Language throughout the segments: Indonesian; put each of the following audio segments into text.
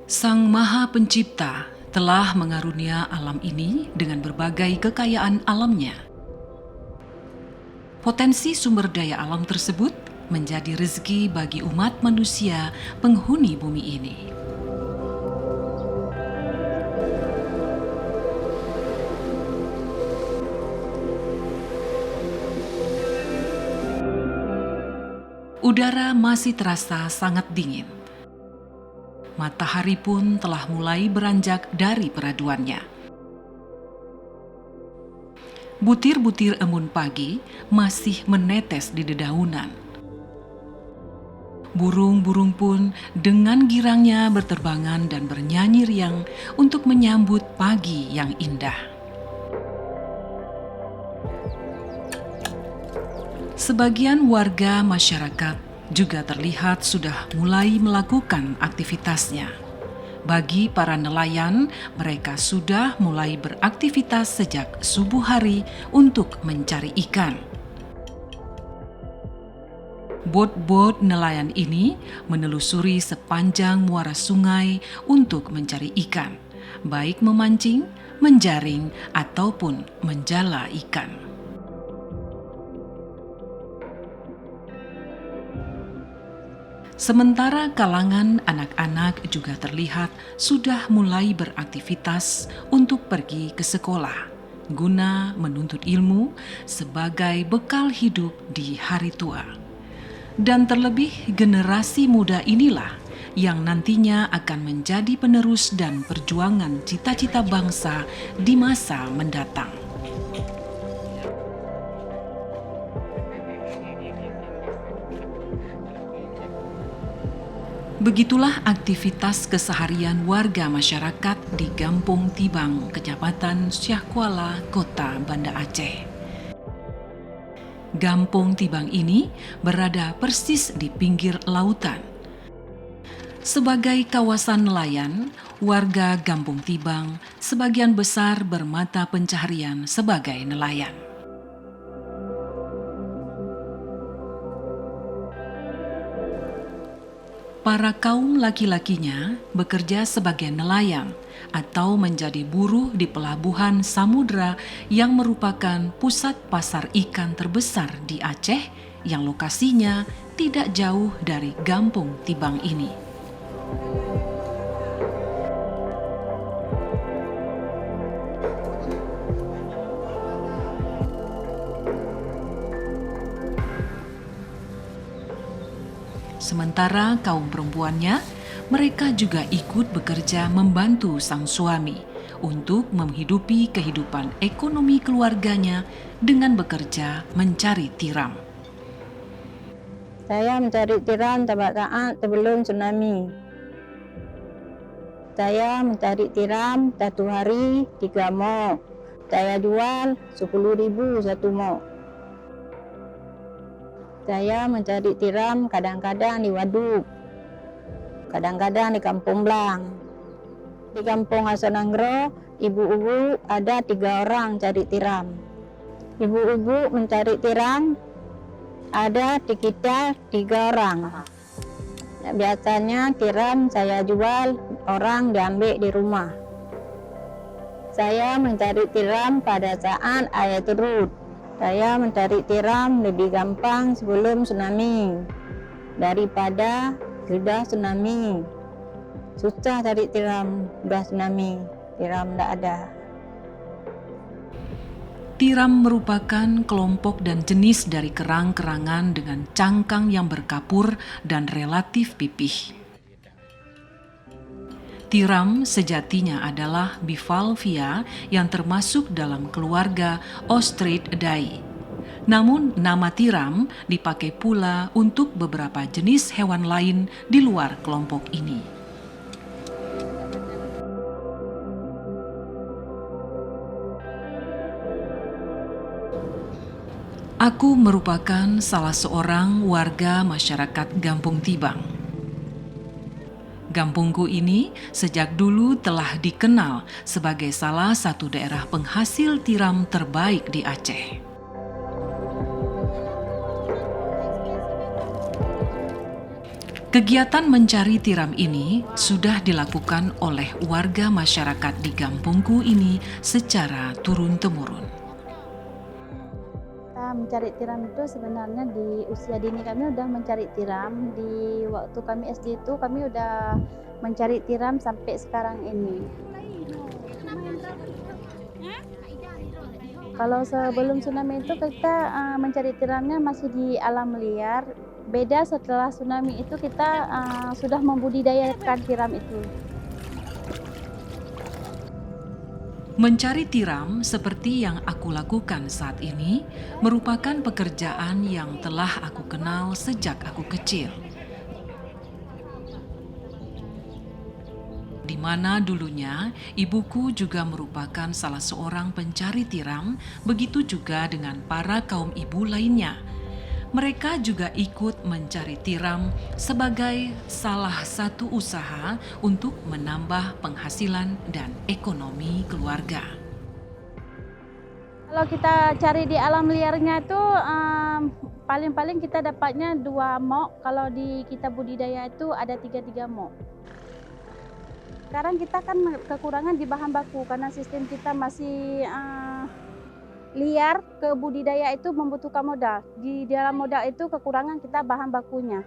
Sang Maha Pencipta telah mengarunia alam ini dengan berbagai kekayaan alamnya. Potensi sumber daya alam tersebut menjadi rezeki bagi umat manusia penghuni bumi ini. Udara masih terasa sangat dingin. Matahari pun telah mulai beranjak dari peraduannya. Butir-butir embun pagi masih menetes di dedaunan. Burung-burung pun dengan girangnya berterbangan dan bernyanyi riang untuk menyambut pagi yang indah. Sebagian warga masyarakat juga terlihat sudah mulai melakukan aktivitasnya. Bagi para nelayan, mereka sudah mulai beraktivitas sejak subuh hari untuk mencari ikan. Bot-bot nelayan ini menelusuri sepanjang muara sungai untuk mencari ikan, baik memancing, menjaring, ataupun menjala ikan. Sementara kalangan anak-anak juga terlihat sudah mulai beraktivitas untuk pergi ke sekolah, guna menuntut ilmu sebagai bekal hidup di hari tua. Dan terlebih generasi muda inilah yang nantinya akan menjadi penerus dan perjuangan cita-cita bangsa di masa mendatang. Begitulah aktivitas keseharian warga masyarakat di Gampong Tibang, Kecamatan Syahkuala, Kota Banda Aceh. Gampong Tibang ini berada persis di pinggir lautan. Sebagai kawasan nelayan, warga Gampong Tibang sebagian besar bermata pencaharian sebagai nelayan. Para kaum laki-lakinya bekerja sebagai nelayan atau menjadi buruh di pelabuhan Samudra yang merupakan pusat pasar ikan terbesar di Aceh yang lokasinya tidak jauh dari Gampong Tibang ini. Sementara kaum perempuannya, mereka juga ikut bekerja membantu sang suami untuk menghidupi kehidupan ekonomi keluarganya dengan bekerja mencari tiram. Saya mencari tiram saat sebelum tsunami. Saya mencari tiram satu hari 3 mok. Saya jual 10.000 satu mok. Saya mencari tiram kadang-kadang di waduk, kadang-kadang di Kampung Blang. Di Kampung Hasananggro, ibu-ibu ada 3 orang cari tiram. Ibu-ibu mencari tiram ada sekitar 3 orang. Biasanya tiram saya jual, orang diambil di rumah. Saya mencari tiram pada saat air surut. Saya mencari tiram lebih gampang sebelum tsunami daripada sudah tsunami. Susah cari tiram sudah tsunami, tiram tidak ada. Tiram merupakan kelompok dan jenis dari kerang-kerangan dengan cangkang yang berkapur dan relatif pipih. Tiram sejatinya adalah bivalvia yang termasuk dalam keluarga Ostridae. Namun nama tiram dipakai pula untuk beberapa jenis hewan lain di luar kelompok ini. Aku merupakan salah seorang warga masyarakat Gampong Tibang. Gampungku ini sejak dulu telah dikenal sebagai salah satu daerah penghasil tiram terbaik di Aceh. Kegiatan mencari tiram ini sudah dilakukan oleh warga masyarakat di kampungku ini secara turun-temurun. Kita mencari tiram itu sebenarnya di usia dini kami udah mencari tiram. Di waktu kami SD itu kami udah mencari tiram sampai sekarang ini. Kalau sebelum tsunami itu kita mencari tiramnya masih di alam liar. Beda setelah tsunami itu kita sudah membudidayakan tiram itu. Mencari tiram seperti yang aku lakukan saat ini merupakan pekerjaan yang telah aku kenal sejak aku kecil. Di mana dulunya ibuku juga merupakan salah seorang pencari tiram, begitu juga dengan para kaum ibu lainnya. Mereka juga ikut mencari tiram sebagai salah satu usaha untuk menambah penghasilan dan ekonomi keluarga. Kalau kita cari di alam liarnya itu paling-paling kita dapatnya 2 mok. Kalau di kita budidaya itu ada 3 mok. Sekarang kita kan kekurangan di bahan baku karena sistem kita masih liar. Ke budidaya itu membutuhkan modal. Di dalam modal itu kekurangan kita bahan bakunya.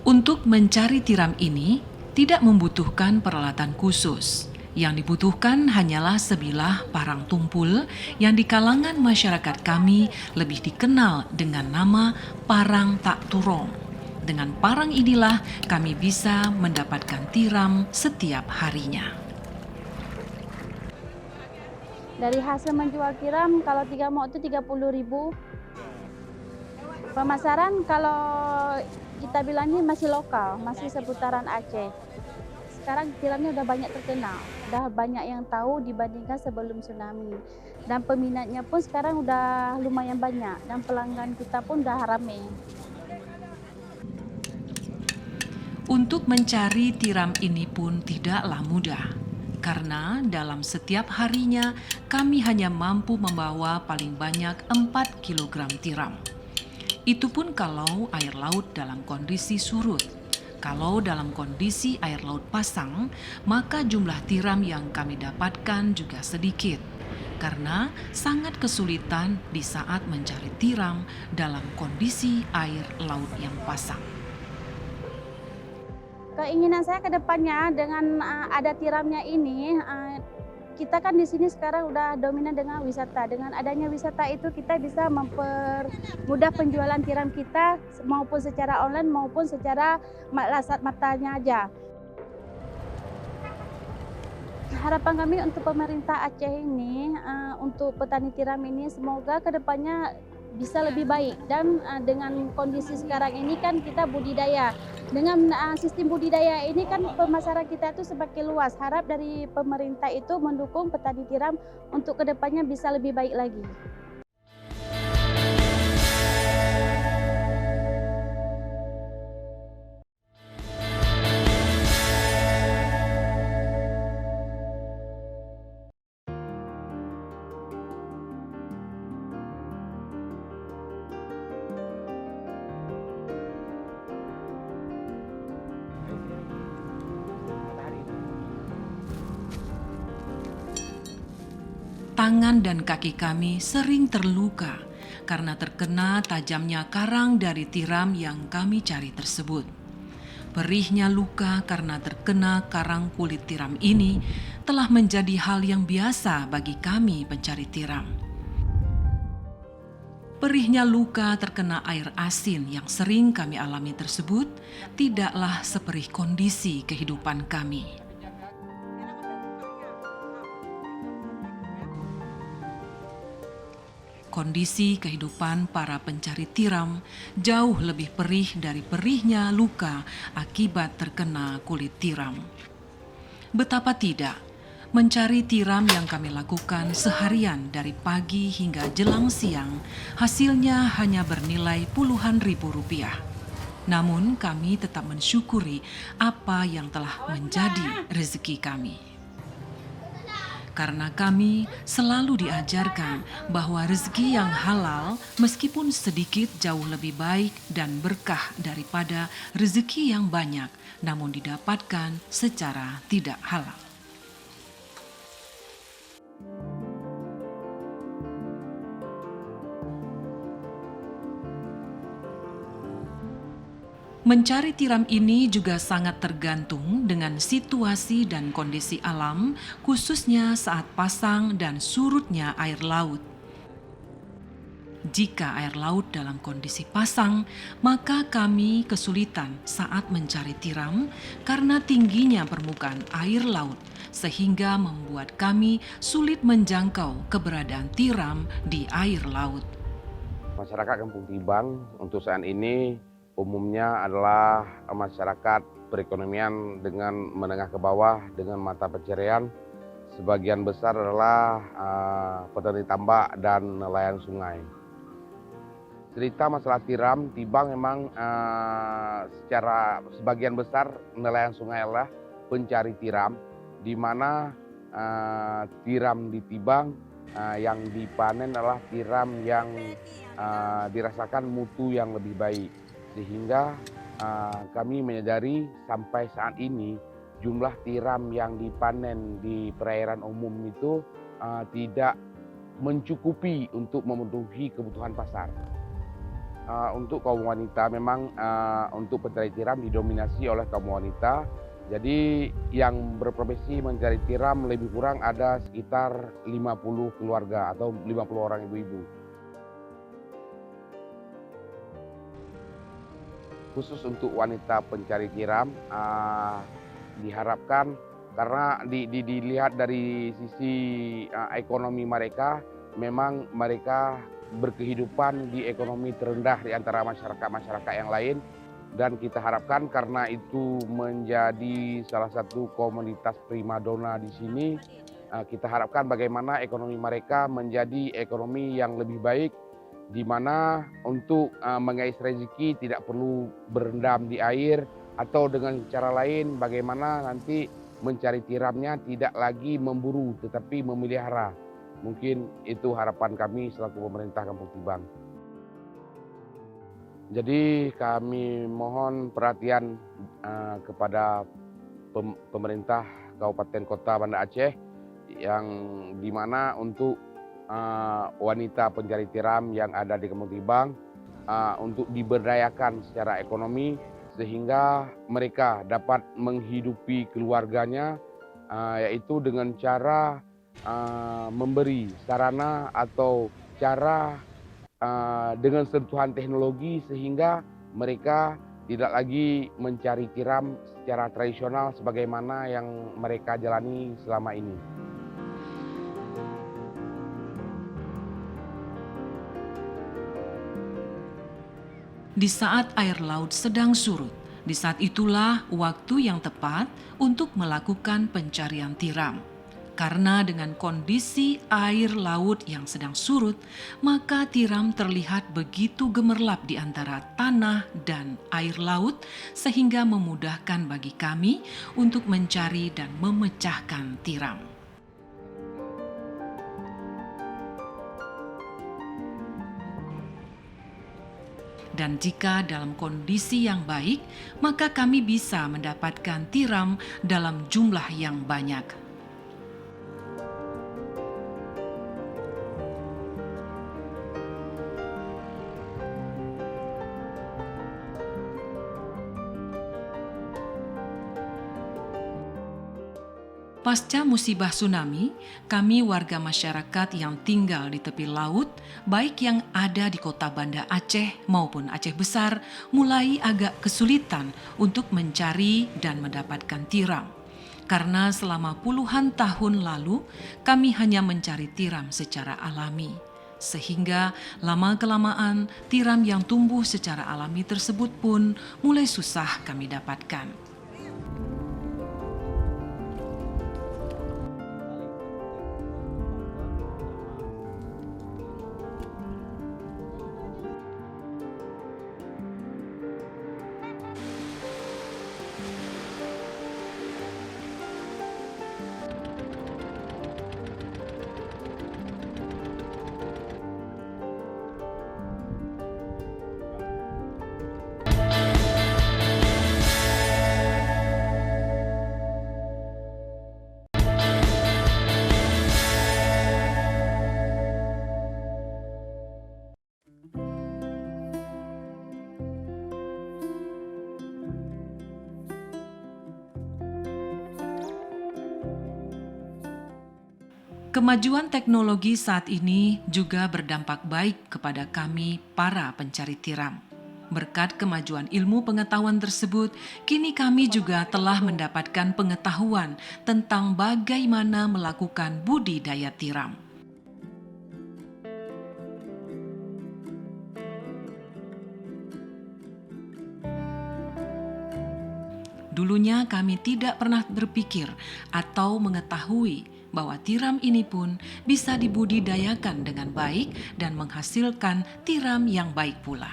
Untuk mencari tiram ini tidak membutuhkan peralatan khusus. Yang dibutuhkan hanyalah sebilah parang tumpul yang di kalangan masyarakat kami lebih dikenal dengan nama parang tak turong. Dengan parang inilah kami bisa mendapatkan tiram setiap harinya. Dari hasil menjual tiram, kalau 3 mok itu 30.000. Pemasaran kalau kita bilang ini masih lokal, masih seputaran Aceh. Sekarang tiramnya udah banyak terkenal, udah banyak yang tahu dibandingkan sebelum tsunami. Dan peminatnya pun sekarang udah lumayan banyak, dan pelanggan kita pun udah rame. Untuk mencari tiram ini pun tidaklah mudah. Karena dalam setiap harinya kami hanya mampu membawa paling banyak 4 kg tiram. Itu pun kalau air laut dalam kondisi surut. Kalau dalam kondisi air laut pasang, maka jumlah tiram yang kami dapatkan juga sedikit. Karena sangat kesulitan di saat mencari tiram dalam kondisi air laut yang pasang. Keinginan saya ke depannya dengan ada tiramnya ini, kita kan di sini sekarang udah dominan dengan wisata. Dengan adanya wisata itu kita bisa mempermudah penjualan tiram kita maupun secara online maupun secara lasat matanya aja. Harapan kami untuk pemerintah Aceh ini, untuk petani tiram ini semoga ke depannya bisa lebih baik. Dan dengan kondisi sekarang ini kan kita budidaya. Dengan sistem budidaya ini kan pemasaran kita itu semakin luas. Harap dari pemerintah itu mendukung petani tiram untuk kedepannya bisa lebih baik lagi. Tangan dan kaki kami sering terluka karena terkena tajamnya karang dari tiram yang kami cari tersebut. Perihnya luka karena terkena karang kulit tiram ini telah menjadi hal yang biasa bagi kami pencari tiram. Perihnya luka terkena air asin yang sering kami alami tersebut tidaklah seperih kondisi kehidupan kami. Kondisi kehidupan para pencari tiram jauh lebih perih dari perihnya luka akibat terkena kulit tiram. Betapa tidak, mencari tiram yang kami lakukan seharian dari pagi hingga jelang siang, hasilnya hanya bernilai puluhan ribu rupiah. Namun kami tetap mensyukuri apa yang telah menjadi rezeki kami. karena kami selalu diajarkan bahwa rezeki yang halal meskipun sedikit jauh lebih baik dan berkah daripada rezeki yang banyak namun didapatkan secara tidak halal. Mencari tiram ini juga sangat tergantung dengan situasi dan kondisi alam, khususnya saat pasang dan surutnya air laut. Jika air laut dalam kondisi pasang, maka kami kesulitan saat mencari tiram karena tingginya permukaan air laut, sehingga membuat kami sulit menjangkau keberadaan tiram di air laut. Masyarakat Kampung Tibang untuk saat ini umumnya adalah masyarakat perekonomian dengan menengah ke bawah dengan mata pencarian. Sebagian besar adalah petani tambak dan nelayan sungai. Cerita masalah tiram, Tibang memang secara sebagian besar nelayan sungai adalah pencari tiram, di mana tiram di Tibang yang dipanen adalah tiram yang dirasakan mutu yang lebih baik. Sehingga kami menyadari sampai saat ini jumlah tiram yang dipanen di perairan umum itu tidak mencukupi untuk memenuhi kebutuhan pasar. Untuk kaum wanita memang untuk pencari tiram didominasi oleh kaum wanita. Jadi yang berprofesi mencari tiram lebih kurang ada sekitar 50 keluarga atau 50 orang ibu-ibu. Khusus untuk wanita pencari tiram diharapkan karena dilihat dari sisi ekonomi mereka, memang mereka berkehidupan di ekonomi terendah di antara masyarakat yang lain, dan kita harapkan karena itu menjadi salah satu komunitas primadona di sini, kita harapkan bagaimana ekonomi mereka menjadi ekonomi yang lebih baik, di mana untuk mengais rezeki tidak perlu berendam di air, atau dengan cara lain bagaimana nanti mencari tiramnya tidak lagi memburu tetapi memelihara. Mungkin itu harapan kami selaku pemerintah Kampung Tibang. Jadi kami mohon perhatian kepada pemerintah Kabupaten Kota Banda Aceh yang dimana untuk wanita pencari tiram yang ada di Kampung Tibang untuk diberdayakan secara ekonomi sehingga mereka dapat menghidupi keluarganya, yaitu dengan cara memberi sarana atau cara dengan sentuhan teknologi sehingga mereka tidak lagi mencari tiram secara tradisional sebagaimana yang mereka jalani selama ini. Di saat air laut sedang surut, di saat itulah waktu yang tepat untuk melakukan pencarian tiram. Karena dengan kondisi air laut yang sedang surut, maka tiram terlihat begitu gemerlap di antara tanah dan air laut, sehingga memudahkan bagi kami untuk mencari dan memecahkan tiram. Dan jika dalam kondisi yang baik, maka kami bisa mendapatkan tiram dalam jumlah yang banyak. Pasca musibah tsunami, kami warga masyarakat yang tinggal di tepi laut, baik yang ada di kota Banda Aceh maupun Aceh Besar, mulai agak kesulitan untuk mencari dan mendapatkan tiram. Karena selama puluhan tahun lalu, kami hanya mencari tiram secara alami. Sehingga lama-kelamaan tiram yang tumbuh secara alami tersebut pun mulai susah kami dapatkan. Kemajuan teknologi saat ini juga berdampak baik kepada kami para pencari tiram. Berkat kemajuan ilmu pengetahuan tersebut, kini kami juga telah mendapatkan pengetahuan tentang bagaimana melakukan budidaya tiram. Dulunya kami tidak pernah berpikir atau mengetahui bahwa tiram ini pun bisa dibudidayakan dengan baik dan menghasilkan tiram yang baik pula.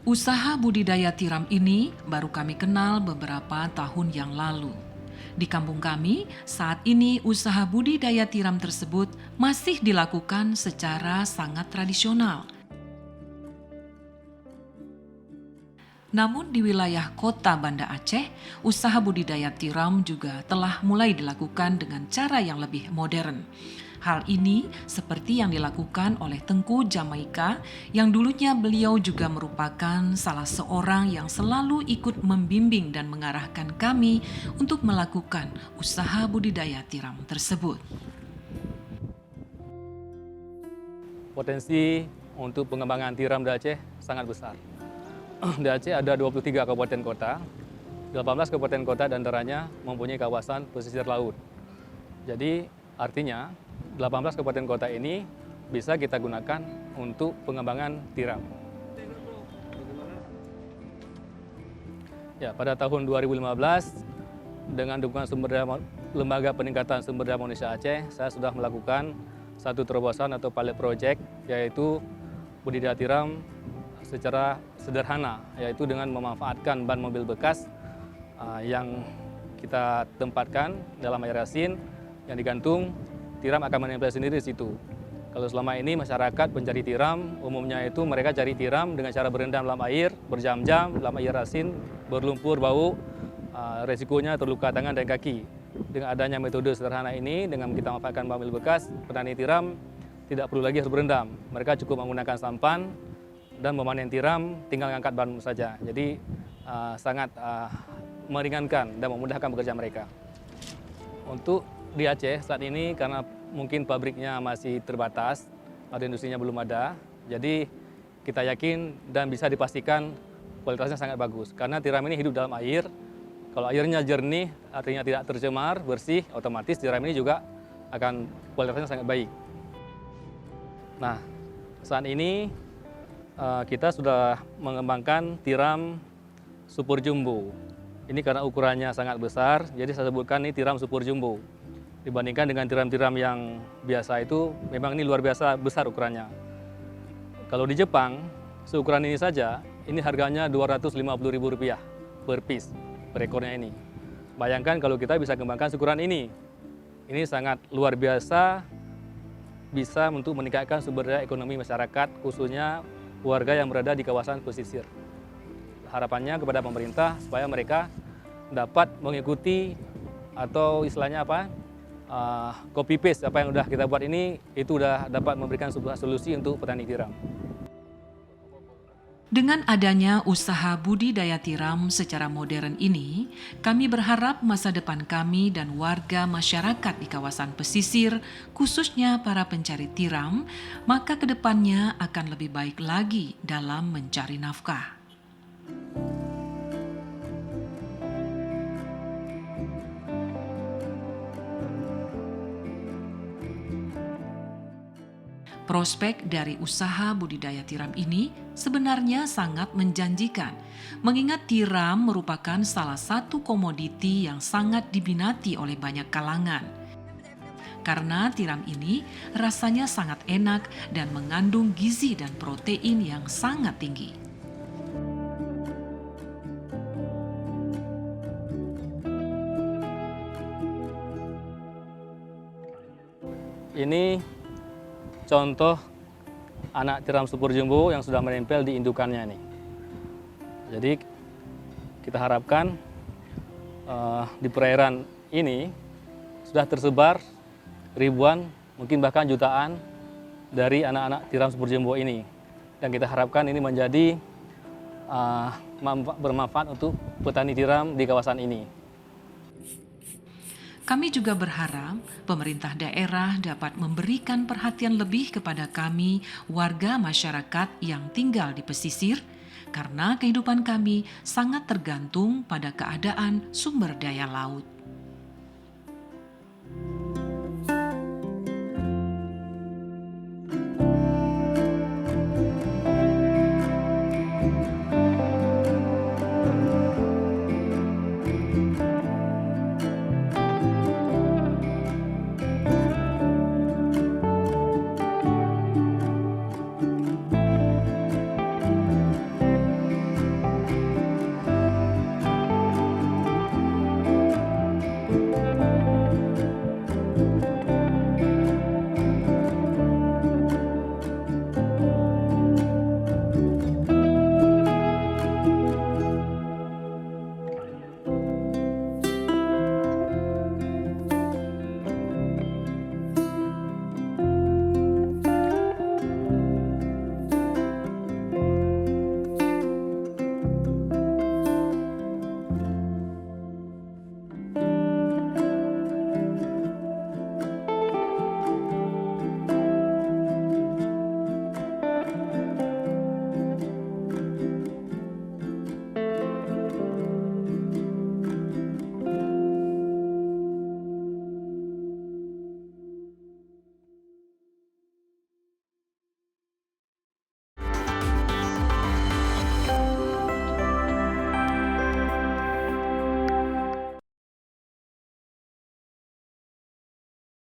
Usaha budidaya tiram ini baru kami kenal beberapa tahun yang lalu. Di kampung kami, saat ini usaha budidaya tiram tersebut masih dilakukan secara sangat tradisional. Namun di wilayah kota Banda Aceh, usaha budidaya tiram juga telah mulai dilakukan dengan cara yang lebih modern. Hal ini seperti yang dilakukan oleh Tengku Jamaika, yang dulunya beliau juga merupakan salah seorang yang selalu ikut membimbing dan mengarahkan kami untuk melakukan usaha budidaya tiram tersebut. Potensi untuk pengembangan tiram di Aceh sangat besar. Di Aceh ada 23 kabupaten kota, 18 kabupaten kota diantaranya mempunyai kawasan pesisir laut. Jadi artinya 18 kabupaten kota ini bisa kita gunakan untuk pengembangan tiram. Ya, pada tahun 2015 dengan dukungan Lembaga Peningkatan Sumber Daya Manusia Aceh, saya sudah melakukan satu terobosan atau pilot project, yaitu budidaya tiram secara sederhana, yaitu dengan memanfaatkan ban mobil bekas yang kita tempatkan dalam air asin yang digantung, tiram akan menempel sendiri di situ. Kalau selama ini masyarakat pencari tiram, umumnya itu mereka cari tiram dengan cara berendam dalam air, berjam-jam dalam air asin, berlumpur, bau, resikonya terluka tangan dan kaki. Dengan adanya metode sederhana ini, dengan kita memanfaatkan ban mobil bekas, petani tiram tidak perlu lagi harus berendam. Mereka cukup menggunakan sampan dan memanen tiram, tinggal mengangkat ban saja. Jadi sangat meringankan dan memudahkan pekerja mereka. Untuk di Aceh saat ini karena mungkin pabriknya masih terbatas, atau industrinya belum ada, jadi kita yakin dan bisa dipastikan kualitasnya sangat bagus. Karena tiram ini hidup dalam air, kalau airnya jernih, artinya tidak tercemar, bersih, otomatis tiram ini juga akan kualitasnya sangat baik. Nah, saat ini kita sudah mengembangkan tiram super jumbo. Ini karena ukurannya sangat besar, jadi saya sebutkan ini tiram super jumbo. Dibandingkan dengan tiram-tiram yang biasa itu, memang ini luar biasa besar ukurannya. Kalau di Jepang, seukuran ini saja, ini harganya Rp250.000 per piece, per ekornya ini. Bayangkan kalau kita bisa kembangkan seukuran ini. Ini sangat luar biasa, bisa untuk meningkatkan sumber daya ekonomi masyarakat, khususnya warga yang berada di kawasan pesisir. Harapannya kepada pemerintah supaya mereka dapat mengikuti atau istilahnya copy paste apa yang sudah kita buat ini, itu sudah dapat memberikan sebuah solusi untuk petani tiram. Dengan adanya usaha budidaya tiram secara modern ini, kami berharap masa depan kami dan warga masyarakat di kawasan pesisir, khususnya para pencari tiram, maka kedepannya akan lebih baik lagi dalam mencari nafkah. Prospek dari usaha budidaya tiram ini sebenarnya sangat menjanjikan, mengingat tiram merupakan salah satu komoditi yang sangat diminati oleh banyak kalangan. Karena tiram ini rasanya sangat enak dan mengandung gizi dan protein yang sangat tinggi. Ini contoh anak tiram super jumbo yang sudah menempel di indukannya nih. Jadi kita harapkan di perairan ini sudah tersebar ribuan, mungkin bahkan jutaan dari anak-anak tiram super jumbo ini. Dan kita harapkan ini menjadi bermanfaat untuk petani tiram di kawasan ini. Kami juga berharap pemerintah daerah dapat memberikan perhatian lebih kepada kami, warga masyarakat yang tinggal di pesisir, karena kehidupan kami sangat tergantung pada keadaan sumber daya laut.